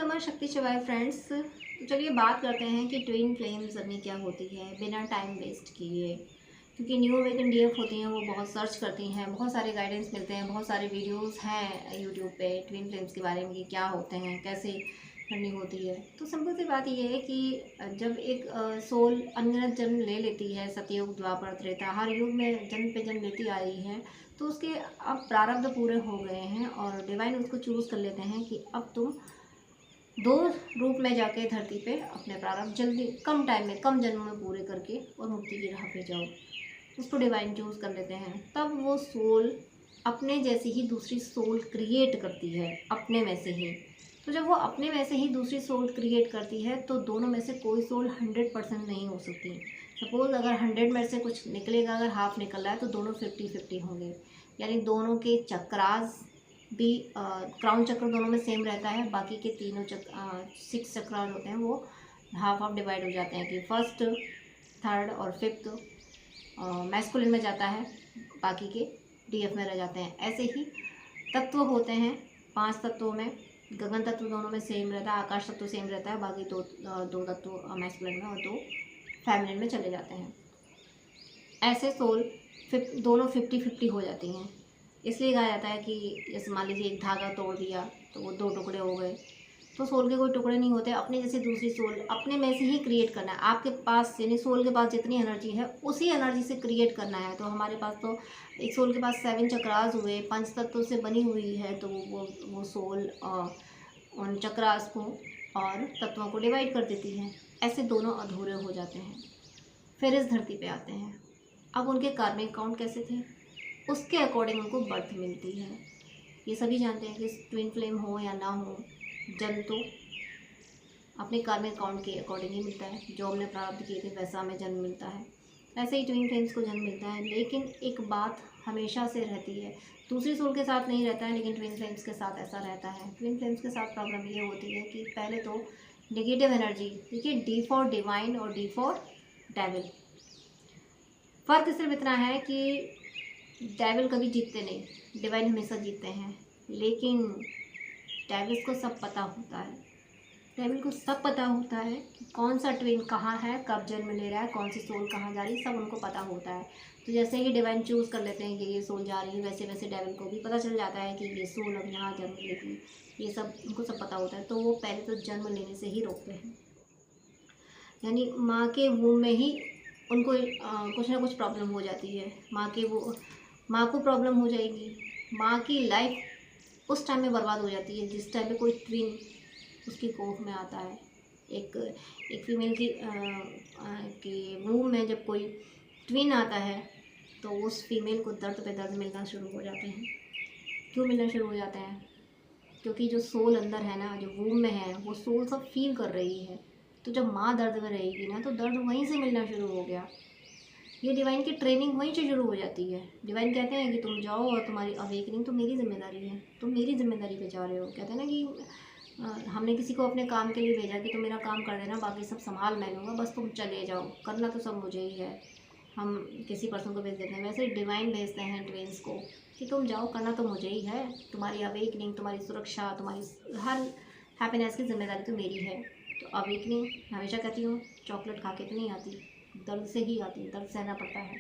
नमः शक्ति शिवाय फ्रेंड्स। तो चलिए बात करते हैं कि ट्विन फ्लेम जर्नी क्या होती है बिना टाइम वेस्ट किए। क्योंकि न्यू अवेकन डीएफ होती हैं, वो बहुत सर्च करती हैं, बहुत सारे गाइडेंस मिलते हैं, बहुत सारे वीडियोस हैं यूट्यूब पे ट्विन फ्लेम्स के बारे में कि क्या होते हैं, कैसे करनी होती है। तो सिंपल सी बात ये है कि जब एक सोल अनगिनत जन्म ले लेती है, सतयुग द्वापर त्रेता हर युग में जन्म पे जन्म लेती आ रही है, तो उसके अब प्रारब्ध पूरे हो गए हैं और डिवाइन उसको चूज़ कर लेते हैं कि अब तुम दो रूप में जाके धरती पे अपने प्रारब्ध जल्दी कम टाइम में कम जन्म में पूरे करके और मुक्ति की राह पे जाओ। उसको डिवाइन चूज कर लेते हैं। तब वो सोल अपने जैसी ही दूसरी सोल क्रिएट करती है अपने में से ही। तो जब वो अपने में से ही दूसरी सोल क्रिएट करती है तो दोनों में से कोई सोल 100% नहीं हो सकती। सपोज अगर 100 में से कुछ निकलेगा, अगर हाफ निकल रहा है तो दोनों 50-50 होंगे। यानी दोनों के चक्रास भी क्राउन चक्र दोनों में सेम रहता है, बाकी के तीनों 6 चक्रास होते हैं वो हाफ हाफ डिवाइड हो जाते हैं कि फर्स्ट, थर्ड और फिफ्थ मैस्कुलिन में जाता है, बाकी के डीएफ में रह जाते हैं। ऐसे ही तत्व होते हैं 5 तत्वों में। गगन तत्व दोनों में सेम रहता है, आकाश तत्व सेम रहता है, बाकी दो तत्व मैस्कुलिन में और 2 फेमिनिन में चले जाते हैं। ऐसे सोल दोनों 50-50 हो जाती हैं। इसलिए कहा जाता है कि जैसे मान लीजिए एक धागा तोड़ दिया तो वो 2 टुकड़े हो गए। तो सोल के कोई टुकड़े नहीं होते, अपने जैसे दूसरी सोल अपने में से ही क्रिएट करना है। आपके पास यानी सोल के पास जितनी एनर्जी है उसी एनर्जी से क्रिएट करना है। तो हमारे पास तो एक सोल के पास 7 चक्रास हुए, 5 तत्वों से बनी हुई है, तो वो सोल उन चक्रास को और तत्वों को डिवाइड कर देती है। ऐसे दोनों अधूरे हो जाते हैं, फिर इस धरती पे आते हैं। अब उनके कार्मिक काउंट कैसे थे उसके अकॉर्डिंग उनको बर्थ मिलती है। ये सभी जानते हैं कि ट्विन फ्लेम हो या ना हो, जन्म तो अपने कार्मिक काउंट के अकॉर्डिंग ही मिलता है। जो हमने प्रारब्ध किए थे वैसा हमें जन्म मिलता है। ऐसे ही ट्विन फ्लेम्स को जन्म मिलता है। लेकिन एक बात हमेशा से रहती है, दूसरी सोल के साथ नहीं रहता है, लेकिन ट्विन फ्लेम्स के साथ ऐसा रहता है। ट्विन फ्लेम्स के साथ प्रॉब्लम ये होती है कि पहले तो नेगेटिव एनर्जी, देखिए डी फॉर डिवाइन और डी फॉर डेविल। फ़र्क सिर्फ इतना है कि डेविल कभी जीतते नहीं, डिवाइन हमेशा जीतते हैं। लेकिन डेविल्स को सब पता होता है, डेविल को सब पता होता है कि कौन सा ट्विन कहाँ है, कब जन्म ले रहा है, कौन सी सोल कहाँ जा रही है, सब उनको पता होता है। तो जैसे ही डिवाइन चूज़ कर लेते हैं कि ये सोल जा रही है, वैसे वैसे डेविल को भी पता चल जाता है कि ये सोल अब यहाँ जन्म लेगी। ये सब उनको सब पता होता है, तो वो पहले तो जन्म लेने से ही रोकते हैं। यानी माँ के वूम में ही उनको कुछ ना कुछ प्रॉब्लम हो जाती है। माँ को प्रॉब्लम हो जाएगी। माँ की लाइफ उस टाइम में बर्बाद हो जाती है जिस टाइम पे कोई ट्विन उसकी कोख में आता है। एक एक फीमेल की वूम में जब कोई ट्विन आता है तो उस फीमेल को दर्द पे दर्द मिलना शुरू हो जाते हैं। क्यों मिलना शुरू हो जाते हैं? क्योंकि जो सोल अंदर है ना, जो वूम में है, वो सोल सब फील कर रही है। तो जब माँ दर्द में रहेगी ना तो दर्द वहीं से मिलना शुरू हो गया। ये डिवाइन की ट्रेनिंग वहीं से शुरू हो जाती है। डिवाइन कहते हैं कि तुम जाओ और तुम्हारी अवेकनिंग तो मेरी जिम्मेदारी है, तुम मेरी जिम्मेदारी पे जा रहे हो। कहते हैं ना कि हमने किसी को अपने काम के लिए भेजा कि तुम मेरा काम कर देना, बाकी सब संभाल मैं लूँगा, बस तुम चले जाओ, करना तो सब मुझे ही है। हम किसी पर्सन को भेज देते हैं, वैसे डिवाइन भेजते हैं ट्विन्स को कि तुम जाओ, करना तो मुझे ही है। तुम्हारी अवेकनिंग, तुम्हारी सुरक्षा, तुम्हारी हर हैप्पीनेस की जिम्मेदारी तो मेरी है। तो अवेकनिंग हमेशा कहती हूँ चॉकलेट खा के तो नहीं आती, दर्द से ही आती है, दर्द सहना पड़ता है।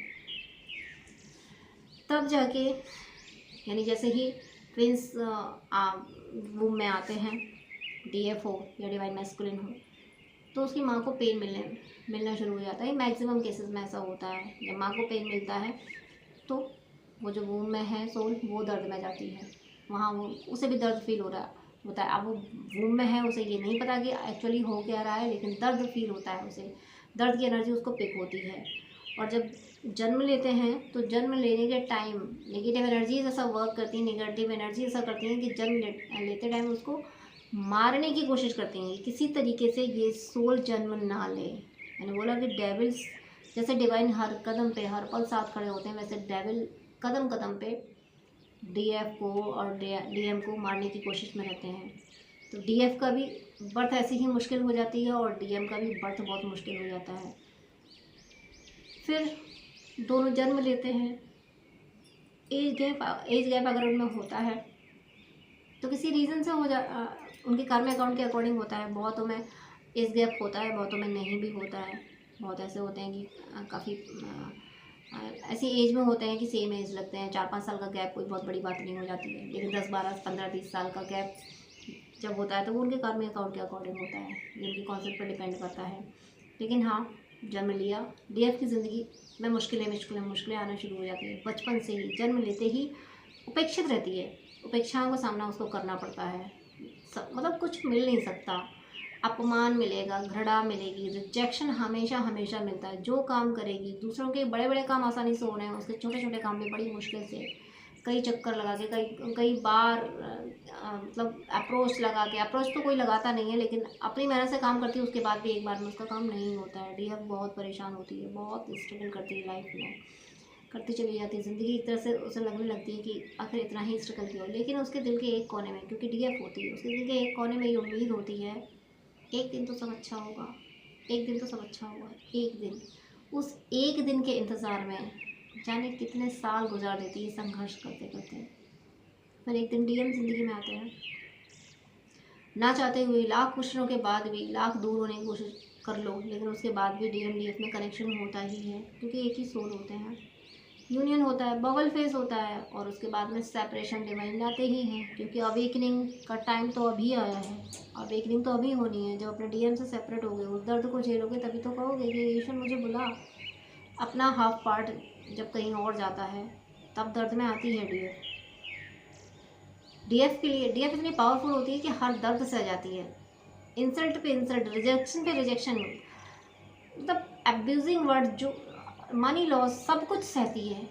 तब जाके यानी जैसे ही ट्विंस वूम में आते हैं, डीएफ हो या डिवाइन मैस्कुलिन हो, तो उसकी माँ को पेन मिलना शुरू हो जाता है। मैक्सिमम केसेस में ऐसा होता है। जब माँ को पेन मिलता है तो वो जो वूम में है सोल वो दर्द में जाती है, वहाँ वो उसे भी दर्द फील हो रहा होता है। अब वो वूम में है, उसे ये नहीं पता कि एक्चुअली हो क्या रहा है, लेकिन दर्द फील होता है उसे, दर्द की एनर्जी उसको पिक होती है। और जब जन्म लेते हैं तो जन्म लेने के टाइम नेगेटिव एनर्जीज ऐसा वर्क करती हैं, नेगेटिव एनर्जी ऐसा करती हैं कि जन्म लेते टाइम उसको मारने की कोशिश करती हैं कि किसी तरीके से ये सोल जन्म ना ले। मैंने बोला कि डेविल्स जैसे डिवाइन हर कदम पे हर पल साथ खड़े होते हैं, वैसे डेविल कदम कदम पे डीएफ को और डीएम को मारने की कोशिश में रहते हैं। तो डीएफ का भी बर्थ ऐसी ही मुश्किल हो जाती है और डीएम का भी बर्थ बहुत मुश्किल हो जाता है। फिर दोनों जन्म लेते हैं। एज गैप अगर उनमें होता है तो किसी रीज़न से उनके कर्म अकाउंट के अकॉर्डिंग होता है। बहुतों में एज गैप होता है, बहुतों में नहीं भी होता है। बहुत ऐसे होते हैं कि काफ़ी ऐसी एज में होते हैं कि सेम एज लगते हैं, 4-5 साल का गैप कोई बहुत बड़ी बात नहीं हो जाती है। लेकिन 10-12-15-20 साल का गैप जब होता है तो वो उनके कर्म अकाउंट के अकॉर्डिंग होता है, ये उनकी कॉन्सेप्ट पर डिपेंड करता है। लेकिन हाँ, जन्म लिया, डीएफ की ज़िंदगी में मुश्किलें आना शुरू हो जाती हैं। बचपन से ही, जन्म लेते ही उपेक्षित रहती है, उपेक्षाओं का सामना उसको करना पड़ता है। मतलब कुछ मिल नहीं सकता, अपमान मिलेगा, घृणा मिलेगी, रिजेक्शन हमेशा हमेशा मिलता है। जो काम करेगी, दूसरों के बड़े बड़े काम आसानी से हो रहे हैं, उसके छोटे छोटे काम भी बड़ी मुश्किल से, कई चक्कर लगा के, कई बार मतलब अप्रोच तो कोई लगाता नहीं है, लेकिन अपनी मेहनत से काम करती है, उसके बाद भी एक बार में उसका काम नहीं होता है। डीएफ बहुत परेशान होती है, बहुत स्ट्रगल करती है लाइफ में, करती चली जाती है। ज़िंदगी एक तरह से उसे लगने लगती है कि आखिर इतना ही स्ट्रगल क्यों। लेकिन उसके दिल के एक कोने में, क्योंकि डीएफ होती है, उसके दिल के एक कोने में ये उम्मीद होती है, एक दिन तो सब अच्छा होगा, एक दिन तो सब अच्छा होगा, एक दिन। उस एक दिन के इंतज़ार में जाने कितने साल गुजार देती है संघर्ष करते करते। फिर एक दिन डीएम ज़िंदगी में आते हैं, ना चाहते हुए, लाख कोशिशों के बाद भी, लाख दूर होने की कोशिश कर लो, लेकिन उसके बाद भी डीएम डीएफ में कनेक्शन होता ही है, क्योंकि एक ही सोल होते हैं। यूनियन होता है, बबल फेस होता है, और उसके बाद में सेपरेशन डिवाइन लाते ही हैं, क्योंकि अवेकनिंग का टाइम तो अभी आया है। अवेकनिंग तो अभी होनी है। जब अपने डीएम से सेपरेट हो गए, उस दर्द को झेलोगे तभी तो कहोगे कि ईश्वर मुझे बुला। अपना हाफ पार्ट जब कहीं और जाता है तब दर्द में आती है डीएफ। डीएफ के लिए, डीएफ इतनी पावरफुल होती है कि हर दर्द सह जाती है। इंसल्ट पे इंसल्ट, रिजेक्शन पे रिजेक्शन, मतलब एब्यूजिंग वर्ड, जो मनी लॉस, सब कुछ सहती है।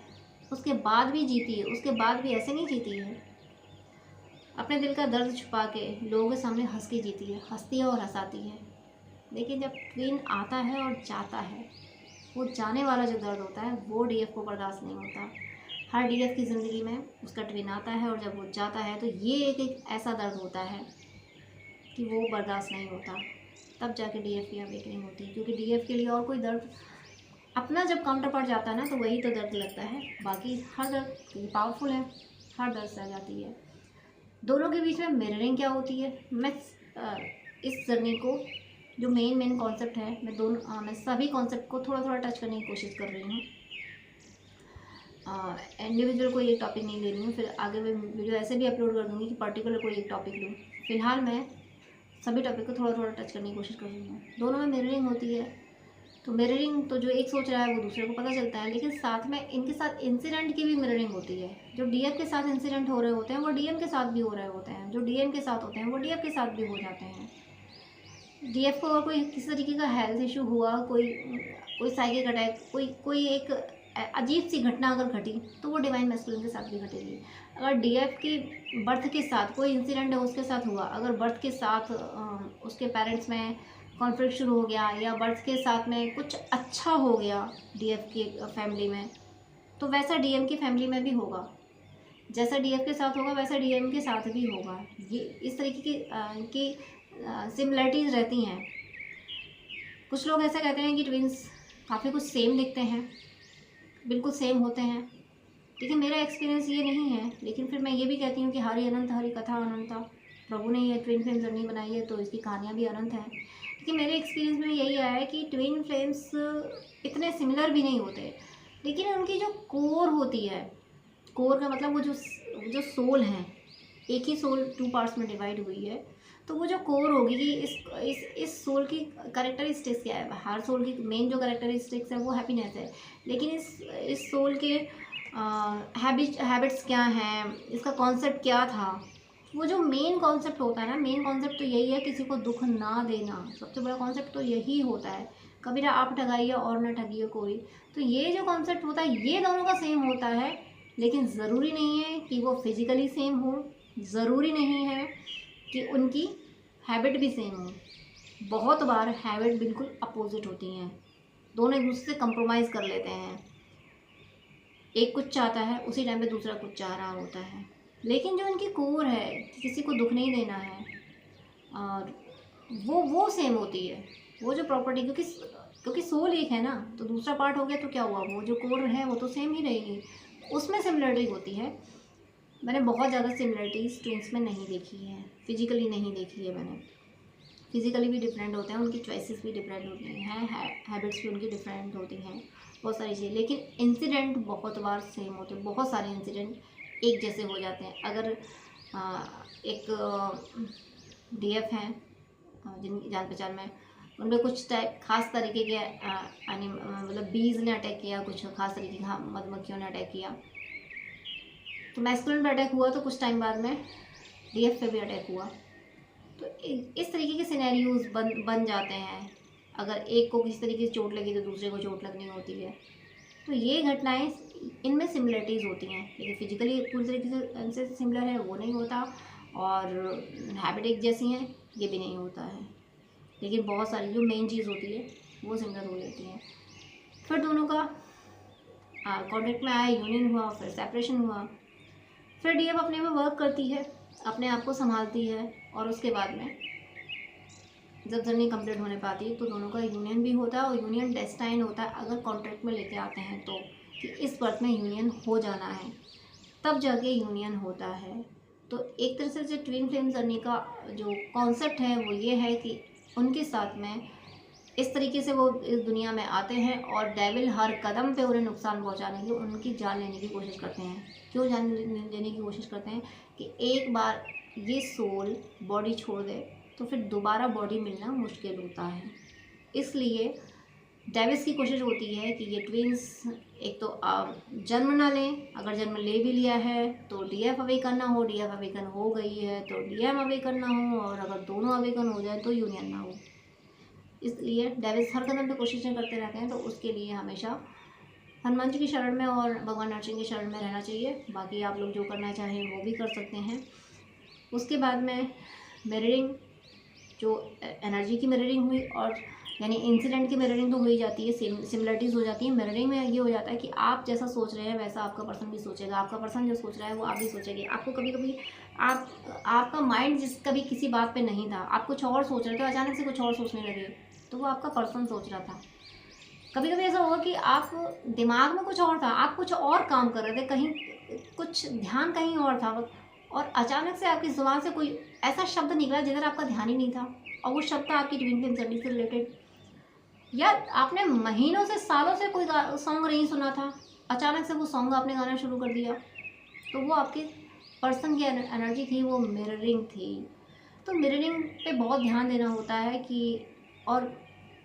उसके बाद भी जीती है, उसके बाद भी ऐसे नहीं जीती है। अपने दिल का दर्द छुपा के लोगों के सामने हंस के जीती है, हंसती है और हंसाती है। लेकिन जब ट्विन आता है और जाता है, वो जाने वाला जो दर्द होता है वो डीएफ को बर्दाश्त नहीं होता। हर डीएफ की ज़िंदगी में उसका ट्विन आता है, और जब वो जाता है तो ये एक ऐसा दर्द होता है कि वो बर्दाश्त नहीं होता। तब जाके डीएफ की अवेकनिंग होती है, क्योंकि डीएफ के लिए और कोई दर्द, अपना जब काउंटर पार्ट जाता है ना, तो वही तो दर्द लगता है। बाकी हर दर्द पावरफुल है, हर दर्द सह जाती है। दोनों के बीच में मिररिंग क्या होती है, मैं इस जर्नी को, जो मेन कॉन्सेप्ट है, मैं सभी कॉन्सेप्ट को थोड़ा थोड़ा टच करने की कोशिश कर रही हूँ। इंडिविजुअल कोई एक टॉपिक नहीं ले रही हूँ, फिर आगे मैं वीडियो ऐसे भी अपलोड कर दूँगी कि पर्टिकुलर कोई एक टॉपिक लूँ। फिलहाल मैं सभी टॉपिक को थोड़ा थोड़ा टच करने की कोशिश कर रही हूँ। दोनों में मिररिंग होती है, तो मिररिंग तो जो एक सोच रहा है वो दूसरे को पता चलता है, लेकिन साथ में इनके साथ इंसिडेंट की भी मिररिंग होती है। जो डीएफ के साथ इंसिडेंट हो रहे होते हैं वो डीएम के साथ भी हो रहे होते हैं, जो डीएम के साथ होते हैं वो डीएफ के साथ भी हो जाते हैं। डीएफ को अगर कोई किसी तरीके का हेल्थ इशू हुआ, कोई कोई साइकिक अटैक, कोई एक अजीब सी घटना अगर घटी, तो वो डिवाइन मैस्कुलिन के साथ भी घटेगी। अगर डीएफ की बर्थ के साथ कोई इंसिडेंट है उसके साथ हुआ, अगर बर्थ के साथ उसके पेरेंट्स में कॉन्फ्लिक्ट शुरू हो गया, या बर्थ के साथ में कुछ अच्छा हो गया डीएफ की फैमिली में, तो वैसा डीएम की फैमिली में भी होगा। जैसा डीएफ के साथ होगा वैसा डीएम के साथ भी होगा। ये इस तरीके की सिमिलरिटीज़ रहती हैं। कुछ लोग ऐसा कहते हैं कि ट्विन्स काफ़ी कुछ सेम दिखते हैं, बिल्कुल सेम होते हैं, लेकिन मेरा एक्सपीरियंस ये नहीं है। लेकिन फिर मैं ये भी कहती हूँ कि हरि अनंत हरि कथा अनंता, प्रभु ने ये ट्विन फ्लेम जर्नी बनाई है, तो इसकी कहानियाँ भी अनंत हैं। लेकिन मेरे एक्सपीरियंस में यही आया है कि ट्विन फ्लेम्स इतने सिमिलर भी नहीं होते, लेकिन उनकी जो कोर होती है, कोर का मतलब वो जो सोल हैं, एक ही सोल 2 पार्ट्स में डिवाइड हुई है, तो वो जो कोर होगी कि इस सोल की कैरेक्टरिस्टिक्स क्या है। हर सोल की मेन जो कैरेक्टरिस्टिक्स है वो हैप्पीनेस है, लेकिन इस सोल के हैबिट्स क्या हैं, इसका कॉन्सेप्ट क्या था। वो जो मेन कॉन्सेप्ट होता है ना, मेन कॉन्सेप्ट तो यही है, किसी को दुख ना देना। सबसे बड़ा कॉन्सेप्ट तो यही होता है। कभी ना आप ठगाइए और ना ठगिए कोई। तो ये जो कॉन्सेप्ट होता है ये दोनों का सेम होता है, लेकिन ज़रूरी नहीं है कि वो फिज़िकली सेम हो, ज़रूरी नहीं है कि उनकी हैबिट भी सेम हो। बहुत बार हैबिट बिल्कुल अपोजिट होती हैं, दोनों एक दूसरे से कंप्रोमाइज़ कर लेते हैं। एक कुछ चाहता है, उसी टाइम पे दूसरा कुछ चाह रहा होता है, लेकिन जो उनकी कोर है कि किसी को दुख नहीं देना है, और वो सेम होती है। वो जो प्रॉपर्टी, क्योंकि सोल एक है ना, तो दूसरा पार्ट हो गया तो क्या हुआ, वो जो कोर है वो तो सेम ही रहेगी, उसमें सिमिलरिटी होती है। मैंने बहुत ज़्यादा सिमिलरिटीज़ ट्विंस में नहीं देखी है, फिजिकली नहीं देखी है मैंने। फिजिकली भी डिफरेंट होते हैं, उनकी चॉइसेस भी डिफरेंट होती हैं, हैबिट्स भी उनकी डिफरेंट होती हैं, बहुत सारी चीज़ें। लेकिन इंसिडेंट बहुत बार सेम होते हैं, बहुत सारे इंसिडेंट एक जैसे हो जाते हैं। अगर एक डीएफ हैं जिनकी जान पहचान में, उन पर कुछ टाइप खास तरीके के मतलब बीज ने अटैक किया, कुछ खास तरीके की मधुमक्खियों ने अटैक किया, तो मैस्कुलिन पे अटैक हुआ, तो कुछ टाइम बाद में डीएफ पे भी अटैक हुआ। तो इस तरीके के सिनेरियोज बन जाते हैं। अगर एक को किसी तरीके से चोट लगी तो दूसरे को चोट लगनी होती है। तो ये घटनाएं, इनमें सिमिलरिटीज़ होती हैं, लेकिन फिजिकली पूरी तरीके से इनसे सिमिलर है वो नहीं होता, और हैबिट एक जैसी हैं ये भी नहीं होता है। लेकिन बहुत सारी जो मेन चीज़ होती है वो सिमिलर हो जाती है। फिर दोनों का कॉन्टेक्ट में आया, यूनियन हुआ, फिर सेपरेशन हुआ। फिर डीएफ अपने में वर्क करती है, अपने आप को संभालती है, और उसके बाद में जब जर्नी कंप्लीट होने पाती है तो दोनों का यूनियन भी होता है, और यूनियन डेस्टाइन होता है। अगर कॉन्ट्रैक्ट में लेके आते हैं तो कि इस बर्थ में यूनियन हो जाना है, तब जाके यूनियन होता है। तो एक तरह से जो ट्विन फ्लेम जर्नी का जो कॉन्सेप्ट है वो ये है कि उनके साथ में इस तरीके से वो इस दुनिया में आते हैं, और डेविल हर कदम पे उन्हें नुकसान पहुंचाने की, उनकी जान लेने की कोशिश करते हैं। क्यों जान लेने की कोशिश करते हैं? कि एक बार ये सोल बॉडी छोड़ दे तो फिर दोबारा बॉडी मिलना मुश्किल होता है। इसलिए डेविस की कोशिश होती है कि ये ट्विंस एक तो जन्म ना लें, अगर जन्म ले भी लिया है तो डीएफ अवेकन ना हो, डीएफ अवेकन हो गई है तो डीएम अवेकन ना हो, और अगर दोनों अवेकन हो जाए तो यूनियन ना हो। इसलिए डेविस हर कदम पे कोशिशें करते रहते हैं। तो उसके लिए हमेशा हनुमान जी की शरण में और भगवान नरसिंह की शरण में रहना चाहिए। बाकी आप लोग जो करना चाहें वो भी कर सकते हैं। उसके बाद में मिररिंग, जो एनर्जी की मिररिंग हुई, और यानी इंसिडेंट की मिररिंग तो हो ही जाती है, सिमिलरिटीज़ हो जाती है। मिररिंग में ये हो जाता है कि आप जैसा सोच रहे हैं वैसा आपका पर्सन भी सोचेगा, आपका पर्सन जो सोच रहा है वो आप भी सोचेंगे। आपको कभी कभी आपका माइंड कभी किसी बात पे नहीं था, आप कुछ और सोच रहे थे, अचानक से कुछ और सोचने लगे, तो वो आपका पर्सन सोच रहा था। कभी कभी ऐसा होगा कि आप दिमाग में कुछ और था, आप कुछ और काम कर रहे थे, कहीं कुछ ध्यान कहीं और था, और अचानक से आपकी ज़ुबान से कोई ऐसा शब्द निकला जिधर आपका ध्यान ही नहीं था, और वो शब्द आपकी ट्विन फ्लेम जर्नी से रिलेटेड, या आपने महीनों से सालों से कोई सॉन्ग नहीं सुना था, अचानक से वो सॉन्ग आपने गाना शुरू कर दिया, तो वो आपके पर्सन की एनर्जी थी, वो मिररिंग थी। तो मिररिंग पे बहुत ध्यान देना होता है कि, और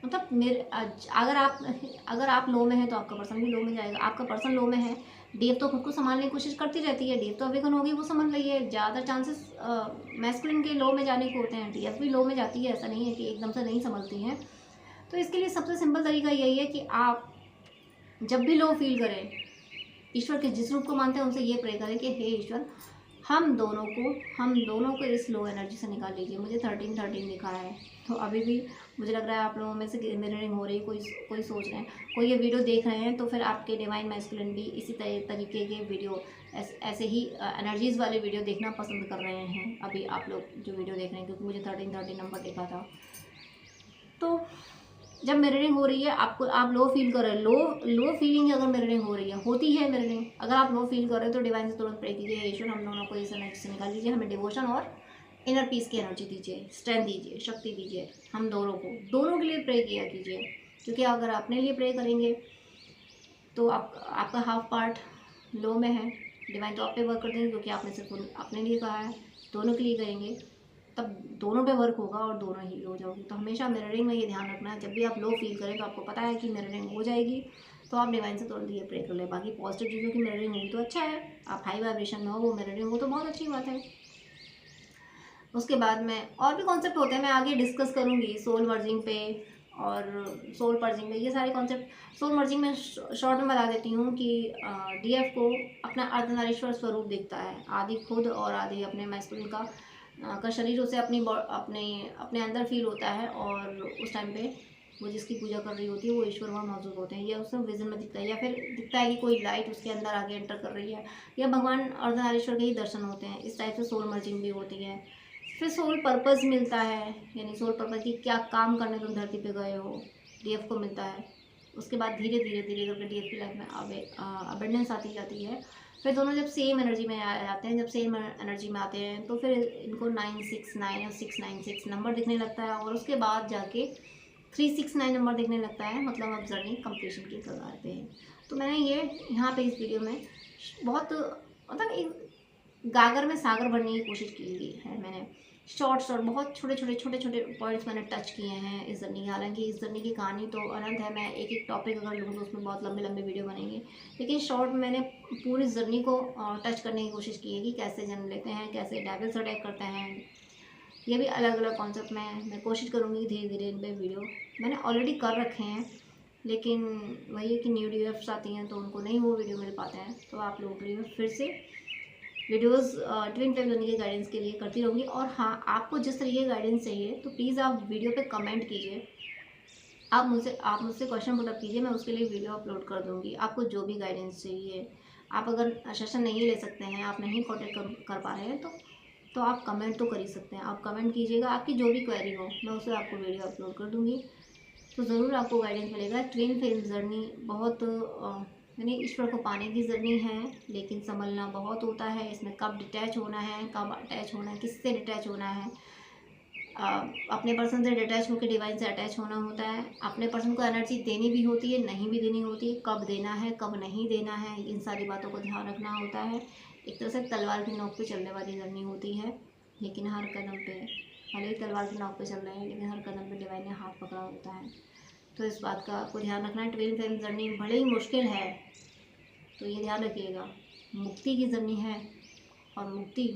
मतलब अगर आप लो में हैं तो आपका पर्सन भी लो में जाएगा। आपका पर्सन लो में है, डेव तो खुद को संभालने की कोशिश करती रहती है, डेव तो अवेकन होगी, वो समझ रही है। ज़्यादा चांसेस मैस्कुलिन के लो में जाने के होते हैं, डीएफ भी लो में जाती है, ऐसा नहीं है कि एकदम से नहीं समझती हैं। तो इसके लिए सबसे सिंपल तरीका यही है कि आप जब भी लो फील करें, ईश्वर के जिस रूप को मानते हैं उनसे ये प्रे करें कि हे ईश्वर, हम दोनों को इस लो एनर्जी से निकाल लीजिए। मुझे 13 लिखा है, तो अभी भी मुझे लग रहा है आप लोगों में से मिररिंग हो रही है, कोई सोच रहे हैं, कोई ये वीडियो देख रहे हैं, तो फिर आपके डिवाइन मैस्कुलिन भी इसी तरीके के वीडियो, ऐसे ही एनर्जीज़ वाले वीडियो देखना पसंद कर रहे हैं अभी आप लोग जो वीडियो देख रहे हैं, क्योंकि मुझे 13 नंबर देखा था। तो जब मिररिंग हो रही है, आप लो फील कर रहे हैं, लो फीलिंग अगर मिररिंग हो रही है, होती है मिररिंग, अगर आप लो फील कर रहे हो तो डिवाइन से तुरंत प्रे कीजिए, ईश्वर हम दोनों को इस एनर्जी से निकाल लीजिए, हमें डिवोशन और इनर पीस की एनर्जी दीजिए, स्ट्रेंथ दीजिए, शक्ति दीजिए। हम दोनों के लिए प्रे किया कीजिए, क्योंकि अगर अपने लिए प्रे करेंगे तो आपका हाफ पार्ट लो में है, डिवाइन तो आप पे वर्क कर देंगे, क्योंकि आपने सिर्फ अपने लिए कहा है। दोनों के लिए करेंगे तब दोनों पे वर्क होगा और दोनों ही हो जाओगे। तो हमेशा मिररिंग में ये ध्यान रखना है, जब भी आप लो फील करें तो आपको पता है कि मिररिंग हो जाएगी, तो आप डिवाइन से तुरंत ये प्रे कर लें। बाकी पॉजिटिव चीज़ों की मिररिंग होगी तो अच्छा है, आप हाई वाइब्रेशन में हो, वो मिररिंग हो तो बहुत अच्छी बात है। उसके बाद में और भी कॉन्सेप्ट होते हैं, मैं आगे डिस्कस करूँगी सोल मर्जिंग पे और सोल पर्जिंग पे, ये सारे कॉन्सेप्ट। सोल मर्जिंग में शॉर्ट में बता देती हूँ कि डीएफ को अपना अर्धनारीश्वर स्वरूप दिखता है, आदि खुद और आदि अपने मैस्कुलिन का शरीर उसे अपने अंदर फील होता है, और उस टाइम पे वो जिसकी पूजा कर रही होती है वो ईश्वर वहाँ मौजूद होते हैं, या उसे विजन में दिखता है, या फिर दिखता है कि कोई लाइट उसके अंदर आगे एंटर कर रही है, या भगवान अर्धनारीश्वर के ही दर्शन होते हैं। इस टाइप से सोल मर्जिंग भी होती है। फिर सोल पर्पस मिलता है, यानी सोल पर्पस की क्या काम करने तुम धरती पे गए हो, डीएफ को मिलता है। उसके बाद धीरे धीरे करके डीएफ की लाइफ में अबेंडेंस आती जाती है। फिर दोनों जब सेम एनर्जी में आ जाते हैं, जब सेम एनर्जी में आते हैं तो फिर इनको 969 और 696 नंबर दिखने लगता है, और उसके बाद जाके 369 नंबर दिखने लगता है, मतलब अब जर्नी कंप्लीशन की कगार पे है। तो मैंने ये यहाँ पे इस वीडियो में बहुत मतलब एक गागर में सागर भरने की कोशिश की है मैंने। शॉर्ट बहुत छोटे छोटे पॉइंट्स मैंने टच किए हैं इस जर्नी के। हालांकि इस जर्नी की कहानी तो अनंत है, मैं एक एक टॉपिक अगर लूँ तो उसमें बहुत लंबे लंबे वीडियो बनेंगे, लेकिन शॉर्ट मैंने पूरी जर्नी को टच करने की कोशिश की है कि कैसे जन्म लेते हैं, कैसे डेविल्स अटैक करते हैं। ये भी अलग अलग कॉन्सेप्ट में मैं कोशिश करूँगी धीरे धीरे इन पर वीडियो मैंने ऑलरेडी कर रखे हैं, लेकिन वही है कि न्यू डी आती हैं तो उनको नहीं वो वीडियो मिल पाते हैं। तो आप लोगों के लिए फिर से वीडियोस ट्विन फ्लेम जर्नी के गाइडेंस के लिए करती रहूँगी। और हाँ, आपको जिस तरीके की गाइडेंस चाहिए तो प्लीज़ आप वीडियो पे कमेंट कीजिए, आप मुझसे क्वेश्चन पुटअप कीजिए, मैं उसके लिए वीडियो अपलोड कर दूँगी। आपको जो भी गाइडेंस चाहिए, आप अगर सेशन नहीं ले सकते हैं, आप नहीं कॉन्टेक्ट कर पा रहे हैं तो आप कमेंट तो कर ही सकते हैं। आप कमेंट कीजिएगा, आपकी जो भी क्वेरी हो मैं उसे आपको वीडियो अपलोड कर दूँगी, तो ज़रूर आपको गाइडेंस मिलेगा। ट्विन फ्लेम जर्नी बहुत यानी ईश्वर को पाने की जर्नी है, लेकिन संभलना बहुत होता है इसमें। कब डिटैच होना है, कब अटैच होना है, किससे डिटैच होना है, अपने पर्सन से डिटैच होकर डिवाइन से अटैच होना होता है। अपने पर्सन को एनर्जी देनी भी होती है, नहीं भी देनी होती है, कब देना है कब नहीं देना है, इन सारी बातों को ध्यान रखना होता है। एक तरह से तलवार की नोक पे चलने वाली जर्नी होती है, लेकिन हर कदम पे, भले ही तलवार की नोक पे चल रहे हैं लेकिन हर कदम पे डिवाइन ने हाथ पकड़ा होता है। तो इस बात का आपको ध्यान रखना है। ट्विन फ्लेम जर्नी भले ही मुश्किल है, तो ये ध्यान रखिएगा मुक्ति की जर्नी है, और मुक्ति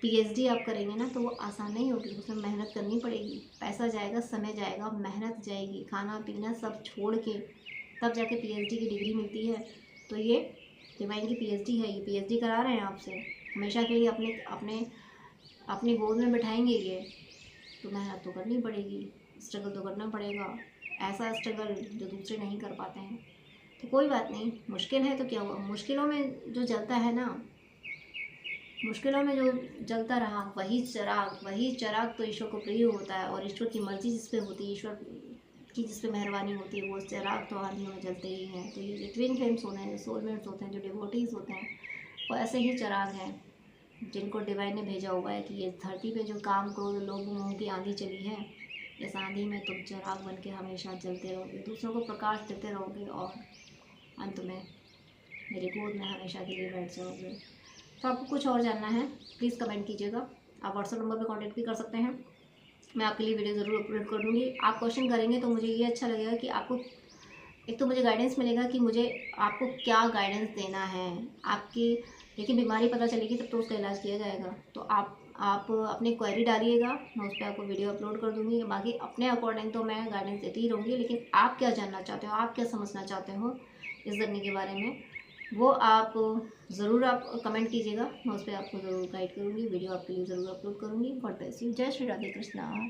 पीएचडी आप करेंगे ना तो वो आसान नहीं होगी, उसमें मेहनत करनी पड़ेगी, पैसा जाएगा, समय जाएगा, मेहनत जाएगी, खाना पीना सब छोड़ के तब जाके पीएचडी की डिग्री मिलती है। तो ये डिवाइन की पीएचडी है, ये पीएचडी करा रहे हैं आपसे, हमेशा के लिए अपने अपने अपनी गोद में बैठाएंगे ये, तो मेहनत तो करनी पड़ेगी, स्ट्रगल तो करना पड़ेगा, ऐसा स्ट्रगल जो दूसरे नहीं कर पाते हैं। तो कोई बात नहीं, मुश्किल है तो क्या हुआ, मुश्किलों में जो जलता है ना, मुश्किलों में जो जलता रहा वही चिराग तो ईश्वर को प्रिय होता है, और ईश्वर की मर्जी जिस पे होती है, ईश्वर की जिस पे मेहरबानी होती है, वो चिराग तो आंधियों में जलते ही हैं। तो ये जो ट्विन फ्लेम्स होते हैं, जो सोलमेट्स होते हैं, जो डिवोटीज़ होते हैं, वो ऐसे ही चिराग हैं जिनको डिवाइन ने भेजा हुआ है कि ये धरती पे जो काम क्रोध लोभ मोह की आंधी चली है, इस आंधी में तुम चिराग बन के हमेशा जलते रहोगे, दूसरों को प्रकाश देते रहोगे, और अंत में मेरी गोद में हमेशा के लिए बैठ जाओगे। तो आपको कुछ और जानना है प्लीज़ कमेंट कीजिएगा, आप व्हाट्सएप नंबर पर कांटेक्ट भी कर सकते हैं, मैं आपके लिए वीडियो ज़रूर अपलोड कर दूँगी। आप क्वेश्चन करेंगे तो मुझे ये अच्छा लगेगा कि आपको एक तो मुझे गाइडेंस मिलेगा कि मुझे आपको क्या गाइडेंस देना है आपकी, लेकिन बीमारी पता चलेगी तब तो उसका इलाज किया जाएगा। तो आप अपनी क्वेरी डालिएगा, मैं उस पर आपको वीडियो अपलोड कर दूँगी। बाकी अपने अकॉर्डिंग तो मैं गाइडेंस देती ही रहूँगी, लेकिन आप क्या जानना चाहते हो, आप क्या समझना चाहते हो इस जर्नी के बारे में, वो आप ज़रूर आप कमेंट कीजिएगा, मैं उस पर आपको ज़रूर गाइड करूँगी, वीडियो आपके लिए ज़रूर अपलोड करूँगी। गॉड ब्लेस यू, जय श्री राधे कृष्णा।